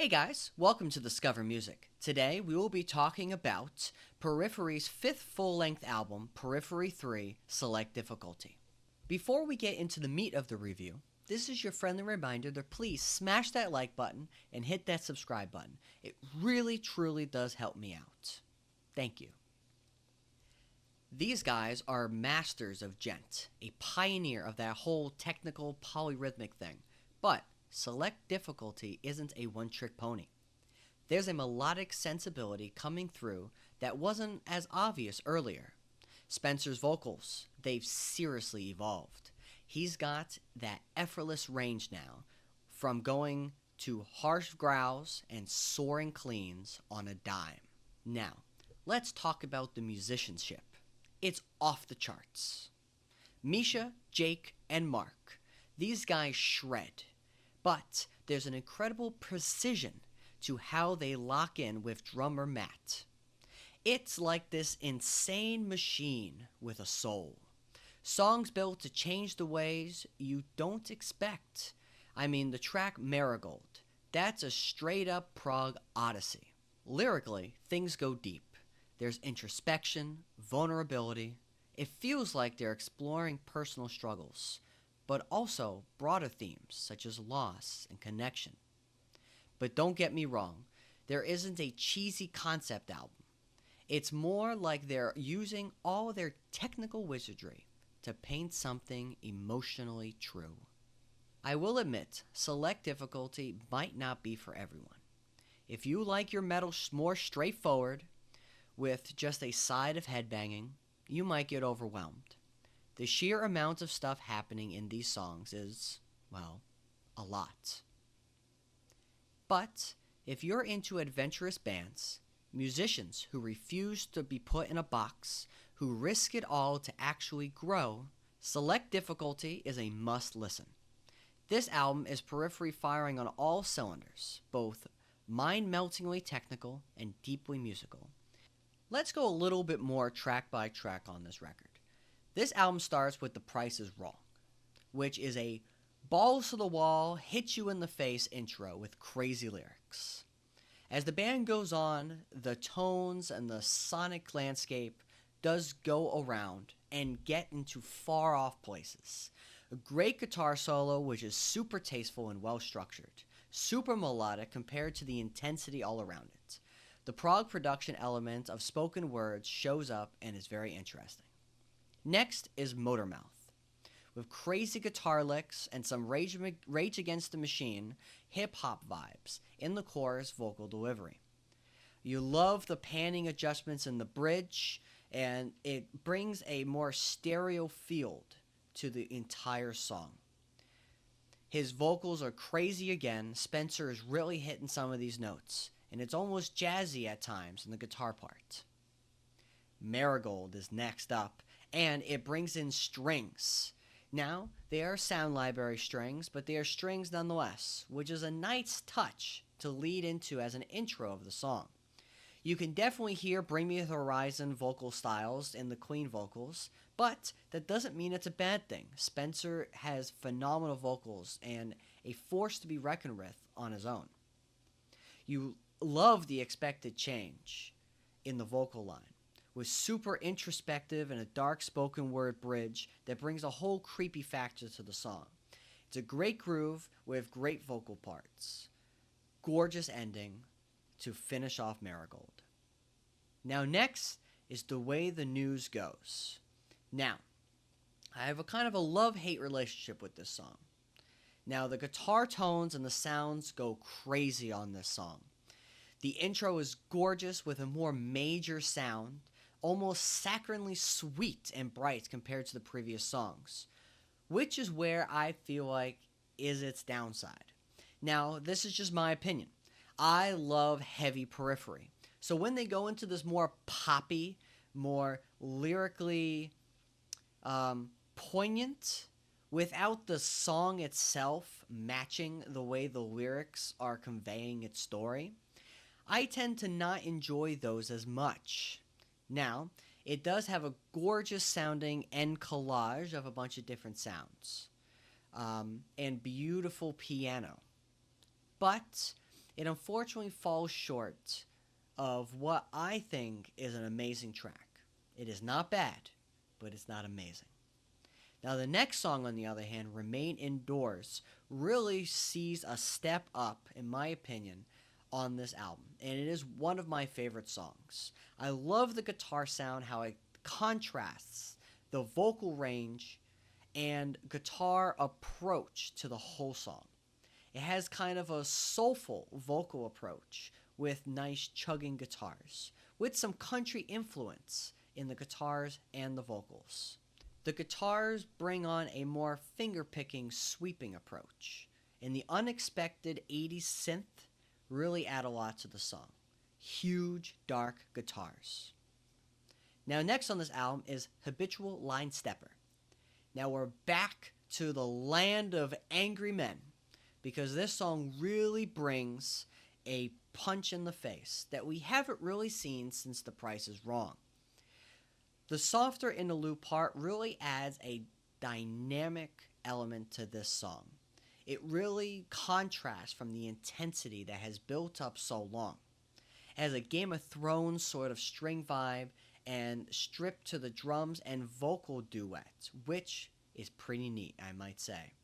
Hey guys, welcome to Discover Music. Today we will be talking about Periphery's fifth full-length album, Periphery III, Select Difficulty. Before we get into the meat of the review, this is your friendly reminder to please smash that like button and hit that subscribe button. It really truly does help me out. Thank you. These guys are masters of djent, a pioneer of that whole technical polyrhythmic thing, but Select Difficulty isn't a one-trick pony. There's a melodic sensibility coming through that wasn't as obvious earlier. Spencer's vocals, they've seriously evolved. He's got that effortless range now, from going to harsh growls and soaring cleans on a dime. Now, let's talk about the musicianship. It's off the charts. Misha, Jake, and Mark, these guys shred. But there's an incredible precision to how they lock in with drummer Matt. It's like this insane machine with a soul. Songs built to change the ways you don't expect. I mean, the track Marigold, that's a straight up prog odyssey. Lyrically, things go deep. There's introspection, vulnerability. It feels like they're exploring personal struggles, but also broader themes such as loss and connection. But don't get me wrong, there isn't a cheesy concept album. It's more like they're using all their technical wizardry to paint something emotionally true. I will admit, Select Difficulty might not be for everyone. If you like your metal more straightforward, with just a side of headbanging, you might get overwhelmed. The sheer amount of stuff happening in these songs is, well, a lot. But if you're into adventurous bands, musicians who refuse to be put in a box, who risk it all to actually grow, Select Difficulty is a must listen. This album is Periphery firing on all cylinders, both mind-meltingly technical and deeply musical. Let's go a little bit more track by track on this record. This album starts with The Price is Wrong, which is a balls to the wall, hit you in the face intro with crazy lyrics. As the band goes on, the tones and the sonic landscape does go around and get into far off places. A great guitar solo which is super tasteful and well structured, super melodic compared to the intensity all around it. The prog production element of spoken words shows up and is very interesting. Next is Motormouth, with crazy guitar licks and some Rage Against the Machine hip-hop vibes in the chorus vocal delivery. You love the panning adjustments in the bridge, and it brings a more stereo feel to the entire song. His vocals are crazy again. Spencer is really hitting some of these notes, and it's almost jazzy at times in the guitar part. Marigold is next up, and it brings in strings. Now, they are sound library strings, but they are strings nonetheless, which is a nice touch to lead into as an intro of the song. You can definitely hear Bring Me the Horizon vocal styles in the clean vocals, but that doesn't mean it's a bad thing. Spencer has phenomenal vocals and a force to be reckoned with on his own. You love the expected change in the vocal line, with super introspective and a dark spoken word bridge that brings a whole creepy factor to the song. It's a great groove with great vocal parts. Gorgeous ending to finish off Marigold. Now next is The Way the News Goes. Now, I have a kind of a love-hate relationship with this song. Now, the guitar tones and the sounds go crazy on this song. The intro is gorgeous with a more major sound, almost saccharinely sweet and bright compared to the previous songs, which is where I feel like is its downside. Now, this is just my opinion. I love heavy Periphery. So when they go into this more poppy, more lyrically poignant, without the song itself matching the way the lyrics are conveying its story, I tend to not enjoy those as much. Now, it does have a gorgeous sounding end collage of a bunch of different sounds, and beautiful piano. But it unfortunately falls short of what I think is an amazing track. It is not bad, but it's not amazing. Now, the next song, on the other hand, Remain Indoors, really sees a step up, in my opinion, on this album. And it is one of my favorite songs. I love the guitar sound, how it contrasts the vocal range and guitar approach to the whole song. It has kind of a soulful vocal approach with nice chugging guitars, with some country influence in the guitars and the vocals. The guitars bring on a more finger-picking, sweeping approach, and the unexpected 80s synth really add a lot to the song. Huge, dark guitars. Now, next on this album is Habitual Line-Stepper. Now, we're back to the land of angry men, because this song really brings a punch in the face that we haven't really seen since The Price is Wrong. The softer interlude part really adds a dynamic element to this song. It really contrasts from the intensity that has built up so long. It has a Game of Thrones sort of string vibe and stripped to the drums and vocal duets, which is pretty neat, I might say.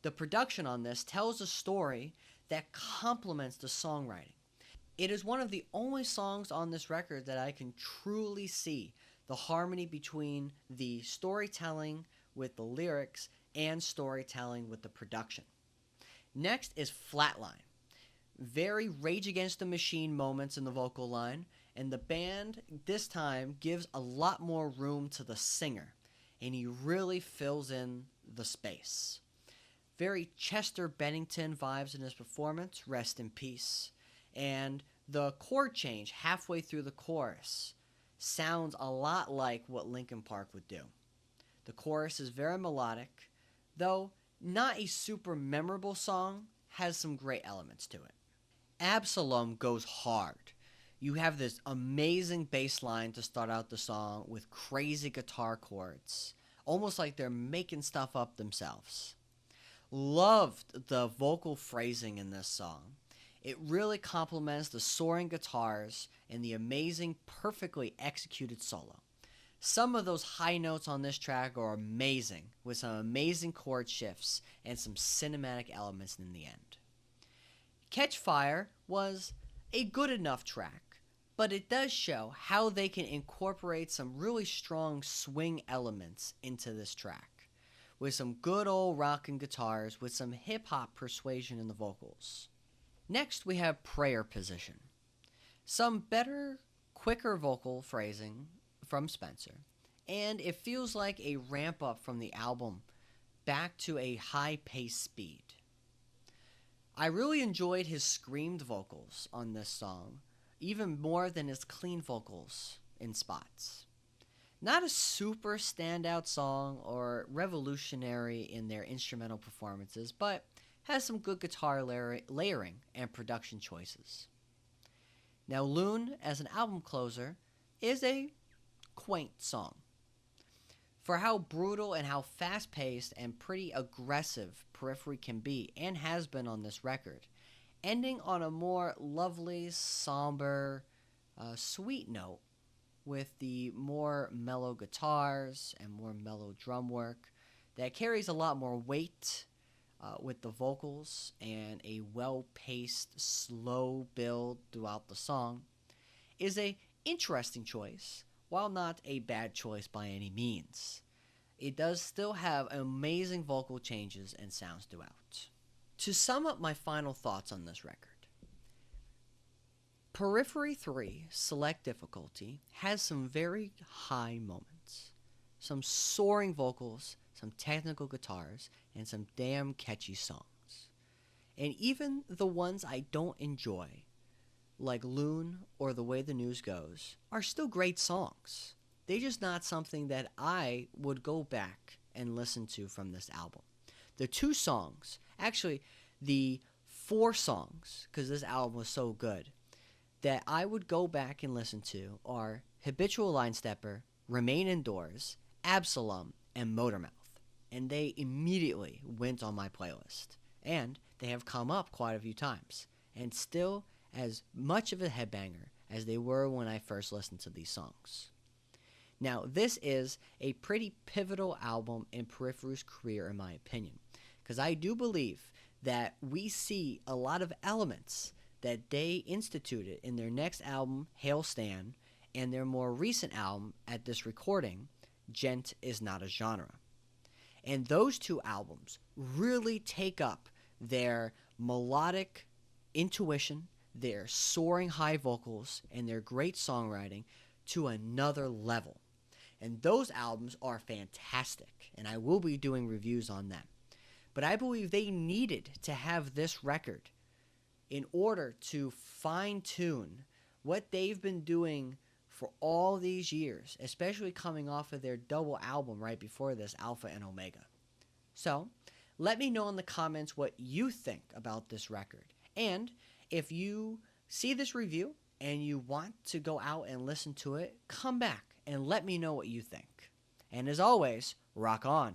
The production on this tells a story that complements the songwriting. It is one of the only songs on this record that I can truly see the harmony between the storytelling with the lyrics and storytelling with the production. Next is Flatline. Very Rage Against the Machine moments in the vocal line, and the band this time gives a lot more room to the singer, and he really fills in the space. Very Chester Bennington vibes in his performance, rest in peace. And the chord change halfway through the chorus sounds a lot like what Linkin Park would do. The chorus is very melodic, though not a super memorable song, has some great elements to it. Absolomb goes hard. You have this amazing bass line to start out the song with crazy guitar chords, almost like they're making stuff up themselves. Loved the vocal phrasing in this song. It really complements the soaring guitars and the amazing, perfectly executed solo. Some of those high notes on this track are amazing, with some amazing chord shifts and some cinematic elements in the end. Catch Fire was a good enough track, but it does show how they can incorporate some really strong swing elements into this track, with some good old rockin' guitars with some hip-hop persuasion in the vocals. Next, we have Prayer Position. Some better, quicker vocal phrasing from Spencer, and it feels like a ramp up from the album back to a high-paced speed. I really enjoyed his screamed vocals on this song, even more than his clean vocals in spots. Not a super standout song or revolutionary in their instrumental performances, but has some good guitar layering and production choices. Now, Lune, as an album closer, is a quaint song. For how brutal and how fast-paced and pretty aggressive Periphery can be, and has been on this record, ending on a more lovely, somber, sweet note with the more mellow guitars and more mellow drum work that carries a lot more weight with the vocals and a well-paced, slow build throughout the song, is a interesting choice, while not a bad choice by any means. It does still have amazing vocal changes and sounds throughout. To sum up my final thoughts on this record, Periphery 3 Select Difficulty has some very high moments, some soaring vocals, some technical guitars, and some damn catchy songs. And even the ones I don't enjoy, like Lune or The Way the News Goes, are still great songs. They're just not something that I would go back and listen to from this album. The two songs, actually the 4 songs, because this album was so good, that I would go back and listen to are Habitual Line-Stepper, Remain Indoors, Absolomb, and Motormouth. And they immediately went on my playlist. And they have come up quite a few times, and still as much of a headbanger as they were when I first listened to these songs. Now, this is a pretty pivotal album in Periphery's career, in my opinion, because I do believe that we see a lot of elements that they instituted in their next album, Hail Stan, and their more recent album at this recording, Gent Is Not a Genre. And those two albums really take up their melodic intuition, their soaring high vocals, and their great songwriting to another level. And those albums are fantastic, and I will be doing reviews on them. But I believe they needed to have this record in order to fine-tune what they've been doing for all these years, especially coming off of their double album right before this, Alpha and Omega. So, let me know in the comments what you think about this record. And if you see this review and you want to go out and listen to it, come back and let me know what you think. And as always, rock on.